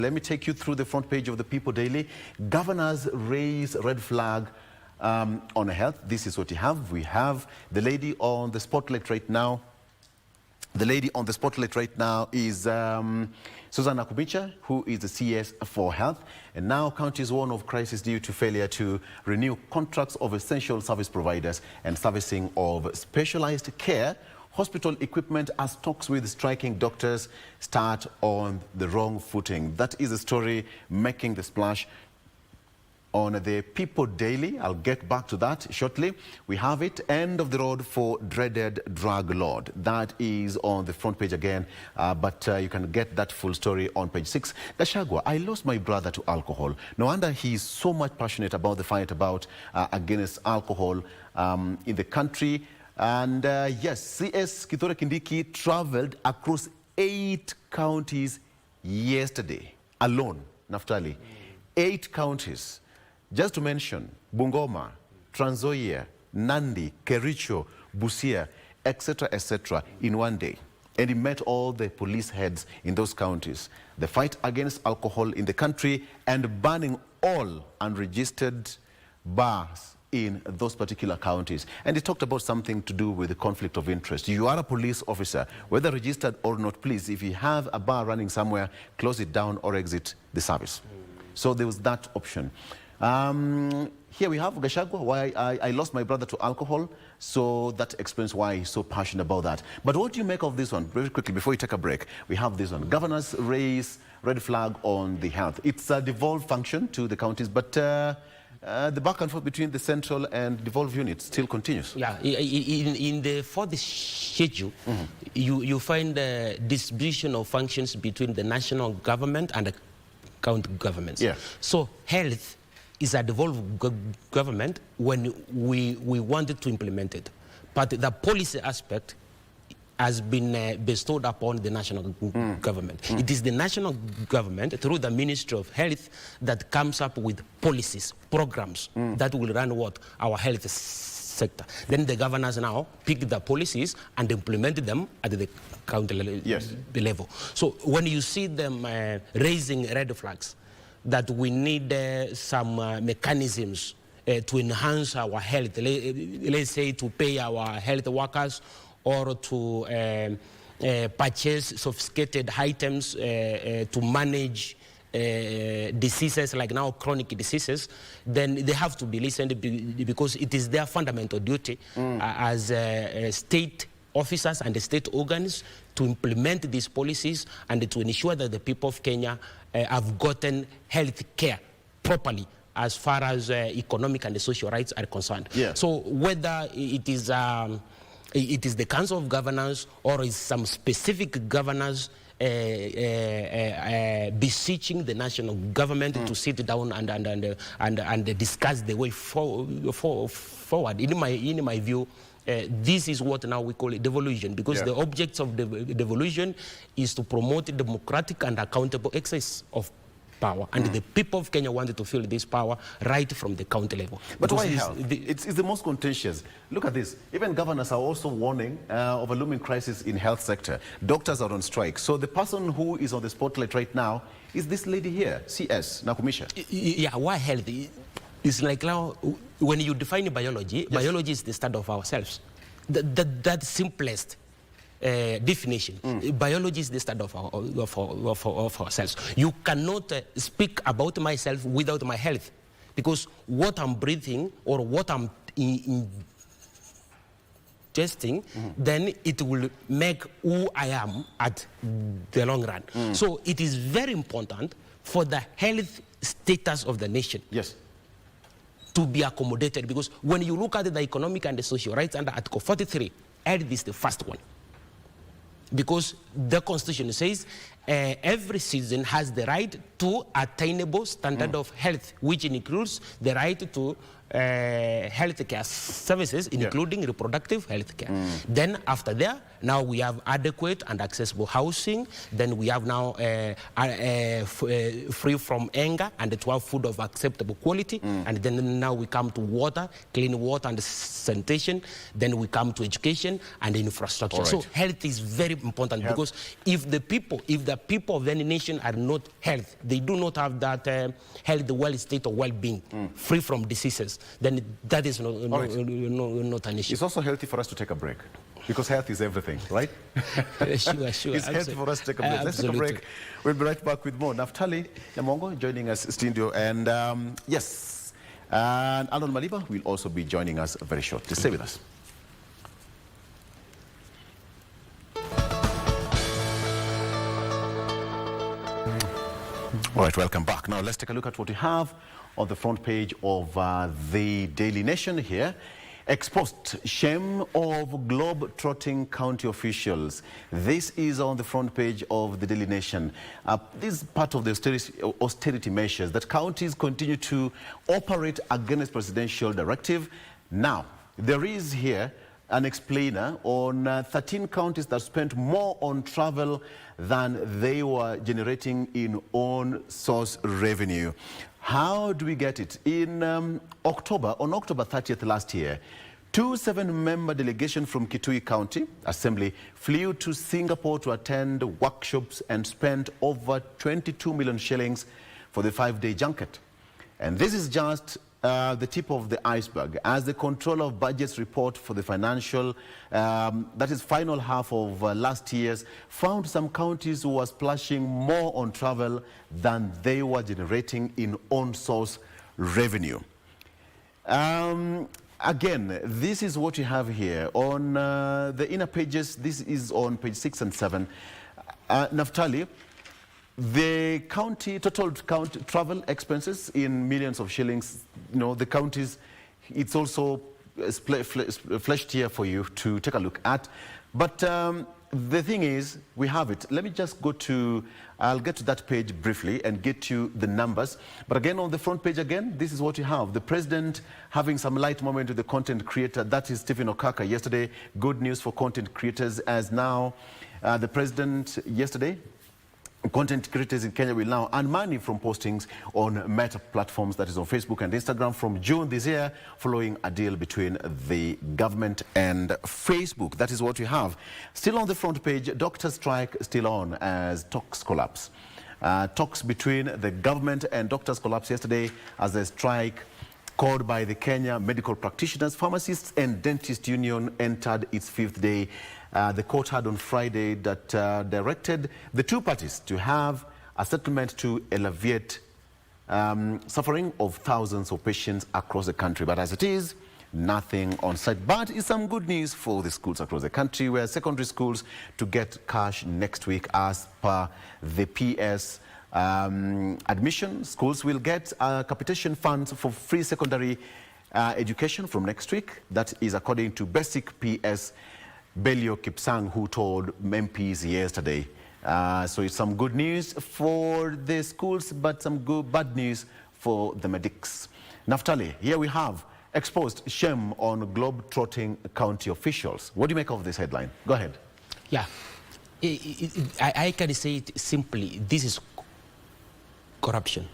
Let me take you through the front page of the People Daily. Governors raise red flag on health. This is what you have. We have the lady on the spotlight right now. The lady on the spotlight right now is Susan Akumicha, who is the CS for Health. And now counties warn of crisis due to failure to renew contracts of essential service providers and servicing of specialized care. Hospital equipment as talks with striking doctors start on the wrong footing. That is a story making the splash on the People Daily. I'll get back to that shortly. We have it, end of the road for dreaded drug lord. That is on the front page again, but you can get that full story on page 6. Gachagua, I lost my brother to alcohol. No wonder he's so much passionate about the fight against alcohol in the country. And yes, CS Kithure Kindiki traveled across 8 counties yesterday alone, Naftali. 8 counties. Just to mention, Bungoma, Trans Nzoia, Nandi, Kericho, Busia, etc., in one day. And he met all the police heads in those counties. The fight against alcohol in the country and banning all unregistered bars in those particular counties. And he talked about something to do with the conflict of interest. You are a police officer, whether registered or not, please, if you have a bar running somewhere, close it down or exit the service. So there was that option. Here we have Gachagua, why I lost my brother to alcohol, so that explains why he's so passionate about that. But what do you make of this one? Very quickly, before we take a break, we have this one. Governors raise red flag on the health. It's a devolved function to the counties, but the back and forth between the central and devolved units still continues. Yeah, for the schedule, you find the distribution of functions between the national government and the county governments. Yeah. So health is a devolved government when we wanted to implement it. But the policy aspect has been bestowed upon the national government. It is the national government, through the Ministry of Health, that comes up with policies, programs that will run our health sector. Then the governors now pick the policies and implement them at the county level. So when you see them raising red flags, that we need some mechanisms to enhance our health, let's say to pay our health workers or to purchase sophisticated items to manage diseases like now chronic diseases, then they have to be listened because it is their fundamental duty as state officers and the state organs to implement these policies and to ensure that the people of Kenya have gotten health care properly as far as economic and the social rights are concerned. Yeah. So whether it is the Council of Governors or is some specific governors beseeching the national government to sit down and discuss the way forward. In my view, this is what now we call devolution, because the objects of devolution is to promote democratic and accountable access of power, and the people of Kenya wanted to feel this power right from the county level. But why health? It's the most contentious. Look at this. Even governors are also warning of a looming crisis in health sector. Doctors are on strike. So the person who is on the spotlight right now is this lady here, CS Nakumisha. Yeah, why health? It's like now, when you define biology, biology is the study of ourselves. That simplest definition. Biology is the study of ourselves. You cannot speak about myself without my health, because what I'm breathing or what I'm ingesting, then it will make who I am at the long run. So it is very important for the health status of the nation to be accommodated, because when you look at the economic and the social rights under Article 43, health is the first one. Because the Constitution says every citizen has the right to attainable standard of health, which includes the right to health care services, including reproductive health care. Then after that, now we have adequate and accessible housing. Then we have now free from anger and to have food of acceptable quality. And then now we come to water, clean water and sanitation. Then we come to education and infrastructure. So health is very important, because if the the people of any nation are not healthy, they do not have that health, well state of well-being, free from diseases, then that is not an issue. It's also healthy for us to take a break, because health is everything, right? Sure. It's healthy for us to take a break. Let's take a break. We'll be right back with more. Naftali Nyamongo joining us in studio, and yes, and Alon Maliba will also be joining us very shortly. Stay with us. All right, welcome back. Now let's take a look at what we have on the front page of the Daily Nation here. Exposed shame of globe-trotting county officials. This is on the front page of the Daily Nation. This is part of the austerity measures that counties continue to operate against presidential directive. Now, there is here an explainer on 13 counties that spent more on travel than they were generating in own source revenue. How do we get it? On October 30th last year, 2 7-member delegation from Kitui County Assembly flew to Singapore to attend workshops and spent over 22 million shillings for the 5-day junket. And this is just the tip of the iceberg, as the Controller of Budgets report for the financial, that is final half of last year's, found some counties who were splashing more on travel than they were generating in on-source revenue. Again, this is what you have here on the inner pages. This is on page 6 and 7. Naftali, the county, total county travel expenses in millions of shillings, the counties, it's also fleshed here for you to take a look at. But the thing is, we have it. Let me just go to, I'll get to that page briefly and get you the numbers. But again, on the front page again, this is what you have. The president having some light moment with the content creator. That is Stephen Okaka yesterday. Good news for content creators, as now the president yesterday, content creators in Kenya will now earn money from postings on Meta platforms, that is on Facebook and Instagram, from June this year, following a deal between the government and Facebook. That is what we have. Still on the front page, doctor strike still on as talks collapse. Talks between the government and doctors collapsed yesterday as a strike called by the Kenya Medical Practitioners, Pharmacists and Dentist Union entered its 5th day. The court had on Friday that directed the two parties to have a settlement to alleviate suffering of thousands of patients across the country. But as it is, nothing on site. But it's some good news for the schools across the country, where secondary schools to get cash next week as per the PS admission. Schools will get capitation funds for free secondary education from next week. That is according to Basic PS Belio Kipsang, who told MPs yesterday. So it's some good news for the schools, but some bad news for the medics. Naftali, here we have exposed shame on globe-trotting county officials. What do you make of this headline? Go ahead. Yeah, I can say it simply. This is corruption.